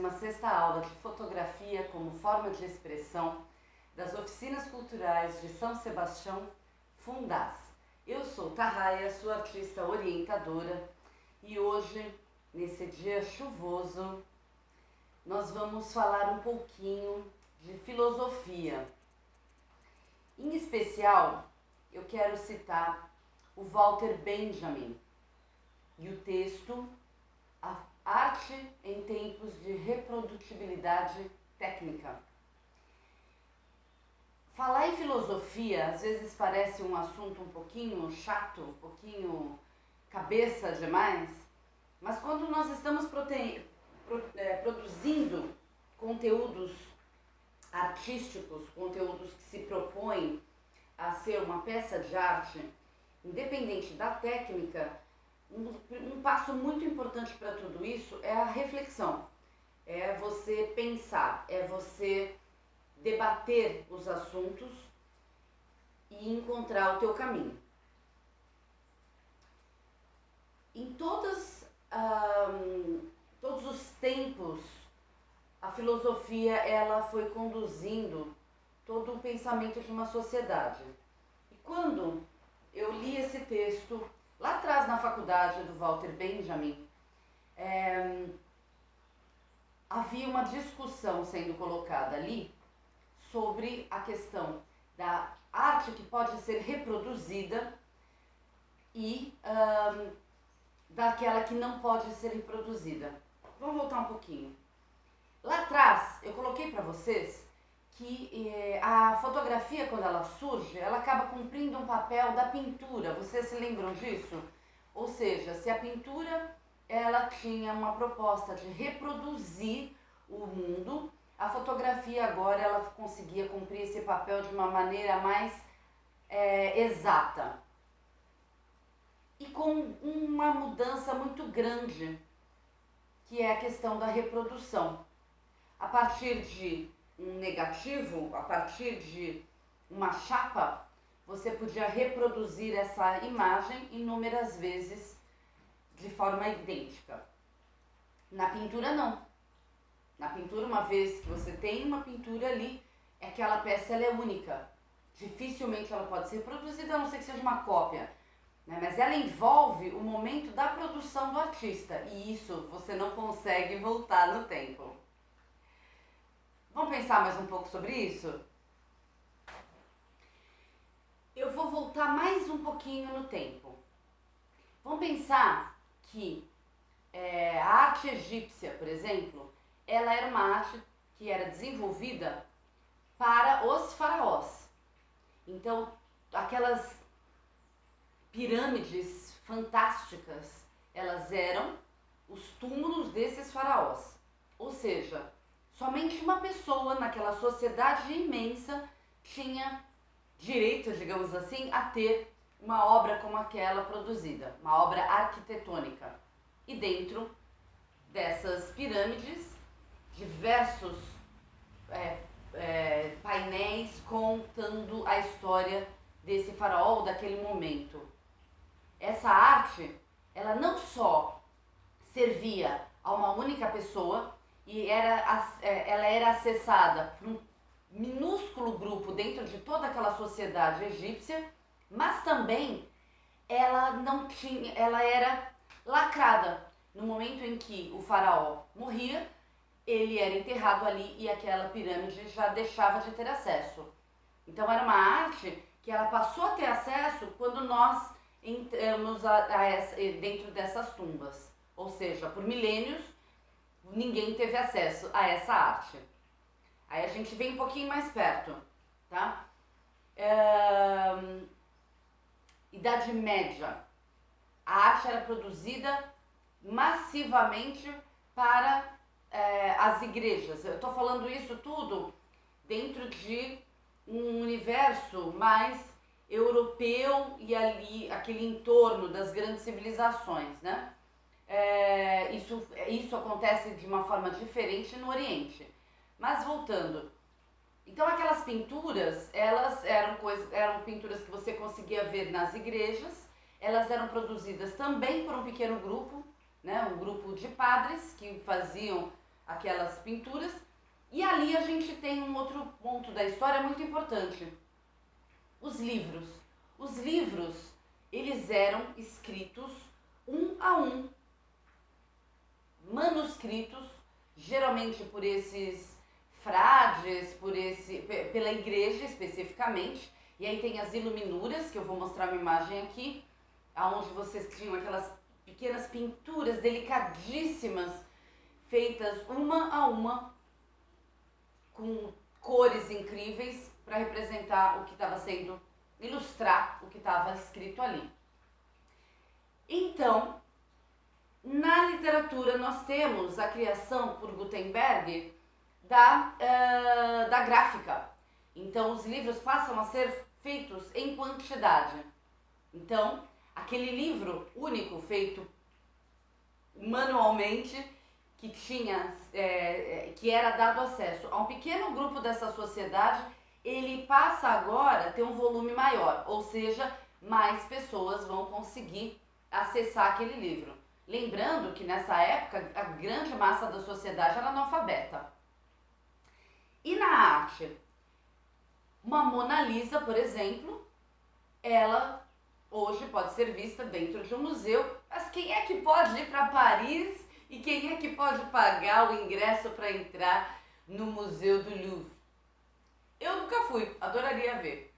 26ª aula de fotografia como forma de expressão das Oficinas Culturais de São Sebastião, Fundaz. Eu sou Tarraia, sua artista orientadora, e hoje, nesse dia chuvoso, nós vamos falar um pouquinho de filosofia. Em especial, eu quero citar o Walter Benjamin e o texto A Arte em Tempos de Reprodutibilidade Técnica. Falar em filosofia às vezes parece um assunto um pouquinho chato, um pouquinho cabeça demais, mas quando nós estamos produzindo conteúdos artísticos, conteúdos que se propõem a ser uma peça de arte, independente da técnica, um passo muito importante para tudo isso é a reflexão. É você pensar, é você debater os assuntos e encontrar o teu caminho. Em todos os tempos, a filosofia ela foi conduzindo todo o pensamento de uma sociedade. E quando eu li esse texto lá atrás na faculdade do Walter Benjamin, havia uma discussão sendo colocada ali sobre a questão da arte que pode ser reproduzida e daquela que não pode ser reproduzida. Vamos voltar um pouquinho. Lá atrás eu coloquei para vocês que a fotografia, quando ela surge, ela acaba cumprindo um papel da pintura. Vocês se lembram disso? Ou seja, se a pintura ela tinha uma proposta de reproduzir o mundo, a fotografia agora ela conseguia cumprir esse papel de uma maneira mais exata. E com uma mudança muito grande, que é a questão da reprodução. A partir de um negativo, a partir de uma chapa, você podia reproduzir essa imagem inúmeras vezes de forma idêntica. Na pintura não. Na pintura, uma vez que você tem uma pintura ali, aquela peça ela é única. Dificilmente ela pode ser reproduzida, a não ser que seja uma cópia, né? Mas ela envolve o momento da produção do artista, e isso você não consegue voltar no tempo. Vamos pensar mais um pouco sobre isso? Eu vou voltar mais um pouquinho no tempo. Vamos pensar que a arte egípcia, por exemplo, ela era uma arte que era desenvolvida para os faraós. Então, aquelas pirâmides fantásticas, elas eram os túmulos desses faraós. Ou seja, somente uma pessoa naquela sociedade imensa tinha direito, digamos assim, a ter uma obra como aquela produzida, uma obra arquitetônica. E dentro dessas pirâmides, diversos painéis contando a história desse faraó ou daquele momento. Essa arte, ela não só servia a uma única pessoa e ela era acessada por um minúsculo grupo dentro de toda aquela sociedade egípcia, mas também ela era lacrada. No momento em que o faraó morria, ele era enterrado ali e aquela pirâmide já deixava de ter acesso. Então era uma arte que ela passou a ter acesso quando nós entramos dentro dessas tumbas. Ou seja, por milênios, ninguém teve acesso a essa arte. Aí a gente vem um pouquinho mais perto, tá? Idade Média. A arte era produzida massivamente para as igrejas. Eu estou falando isso tudo dentro de um universo mais europeu e ali aquele entorno das grandes civilizações, né? Isso acontece de uma forma diferente no Oriente. Mas voltando, então aquelas pinturas, elas eram pinturas que você conseguia ver nas igrejas. Elas eram produzidas também por um pequeno grupo, né? Um grupo de padres que faziam aquelas pinturas. E ali a gente tem um outro ponto da história muito importante. Os livros. Os livros, eles eram escritos um a um, manuscritos, geralmente por esses frades, pela igreja especificamente. E aí tem as iluminuras, que eu vou mostrar uma imagem aqui, onde vocês tinham aquelas pequenas pinturas delicadíssimas, feitas uma a uma, com cores incríveis, para representar o que estava sendo, ilustrar o que estava escrito ali. Então, na literatura nós temos a criação por Gutenberg da gráfica. Então os livros passam a ser feitos em quantidade. Então, aquele livro único feito manualmente, que era dado acesso a um pequeno grupo dessa sociedade, ele passa agora a ter um volume maior, ou seja, mais pessoas vão conseguir acessar aquele livro. Lembrando que nessa época a grande massa da sociedade era analfabeta. E na arte, uma Mona Lisa, por exemplo, ela hoje pode ser vista dentro de um museu, mas quem é que pode ir para Paris e quem é que pode pagar o ingresso para entrar no Museu do Louvre? Eu nunca fui, adoraria ver.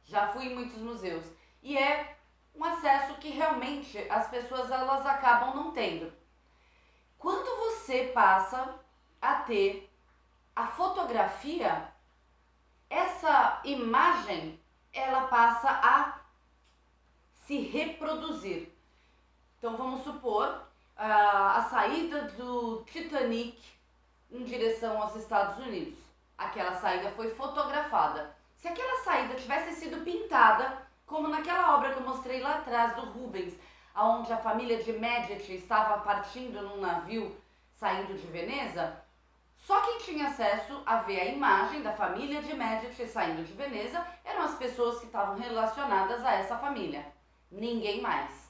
Já fui em muitos museus e é um acesso que realmente as pessoas elas acabam não tendo. Quando você passa a ter a fotografia, essa imagem ela passa a se reproduzir. Então vamos supor a saída do Titanic em direção aos Estados Unidos. Aquela saída foi fotografada. Se aquela saída tivesse sido pintada, como naquela obra que eu mostrei lá atrás do Rubens, onde a família de Medici estava partindo num navio saindo de Veneza, só quem tinha acesso a ver a imagem da família de Medici saindo de Veneza eram as pessoas que estavam relacionadas a essa família. Ninguém mais.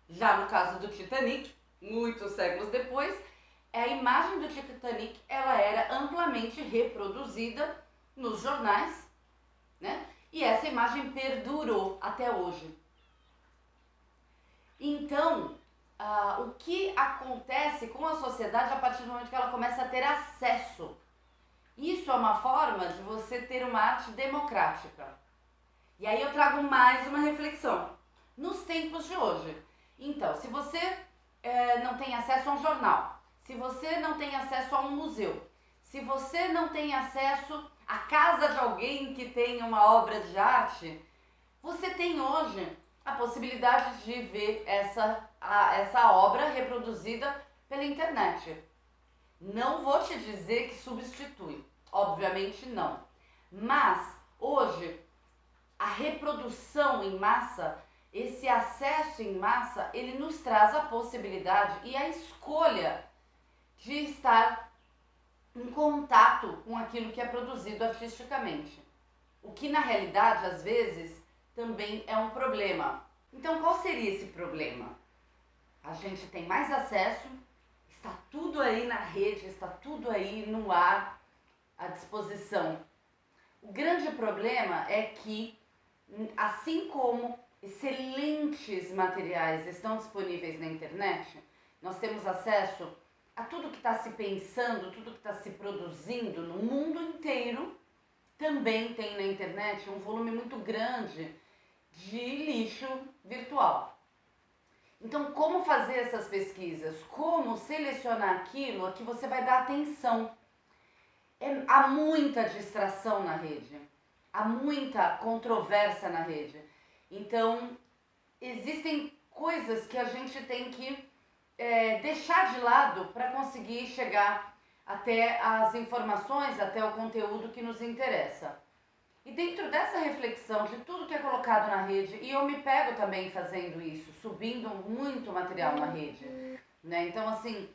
Já no caso do Titanic, muitos séculos depois, a imagem do Titanic ela era amplamente reproduzida nos jornais, né? E essa imagem perdurou até hoje. Então, o que acontece com a sociedade a partir do momento que ela começa a ter acesso? Isso é uma forma de você ter uma arte democrática. E aí eu trago mais uma reflexão. Nos tempos de hoje, então, se você não tem acesso a um jornal, se você não tem acesso a um museu, se você não tem acesso à casa de alguém que tenha uma obra de arte, você tem hoje a possibilidade de ver essa obra reproduzida pela internet. Não vou te dizer que substitui, obviamente não. Mas hoje a reprodução em massa, esse acesso em massa, ele nos traz a possibilidade e a escolha de estar em contato com aquilo que é produzido artisticamente. O que na realidade, às vezes, também é um problema. Então, qual seria esse problema? A gente tem mais acesso, está tudo aí na rede, está tudo aí no ar, à disposição. O grande problema é que, assim como excelentes materiais estão disponíveis na internet, nós temos acesso a tudo que está se pensando, tudo que está se produzindo no mundo inteiro. Também tem na internet um volume muito grande de lixo virtual. Então, como fazer essas pesquisas? Como selecionar aquilo a que você vai dar atenção? Há muita distração na rede, há muita controvérsia na rede. Então, existem coisas que a gente tem que deixar de lado para conseguir chegar até as informações, até o conteúdo que nos interessa. E dentro dessa reflexão de tudo que é colocado na rede, e eu me pego também fazendo isso, subindo muito material na rede, né? Então, assim,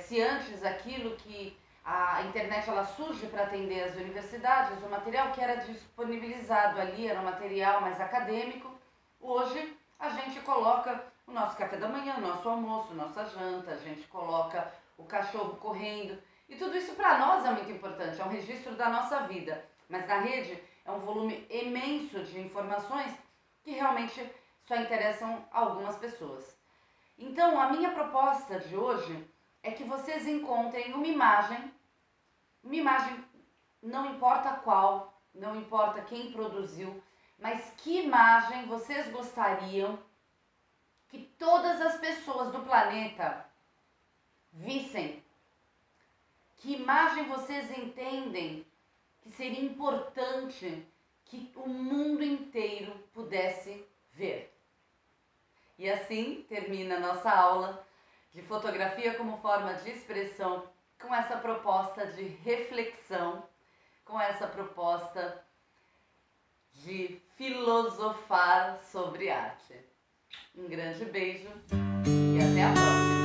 se antes aquilo que a internet ela surge para atender as universidades, o material que era disponibilizado ali era um material mais acadêmico, hoje a gente coloca o nosso café da manhã, o nosso almoço, nossa janta, a gente coloca o cachorro correndo. E tudo isso para nós é muito importante, é um registro da nossa vida. Mas na rede é um volume imenso de informações que realmente só interessam a algumas pessoas. Então, a minha proposta de hoje é que vocês encontrem uma imagem não importa qual, não importa quem produziu, mas que imagem vocês gostariam que todas as pessoas do planeta vissem? Que imagem vocês entendem que seria importante que o mundo inteiro pudesse ver? E assim termina a nossa aula de fotografia como forma de expressão, com essa proposta de reflexão, com essa proposta de filosofar sobre arte. Um grande beijo e até a próxima!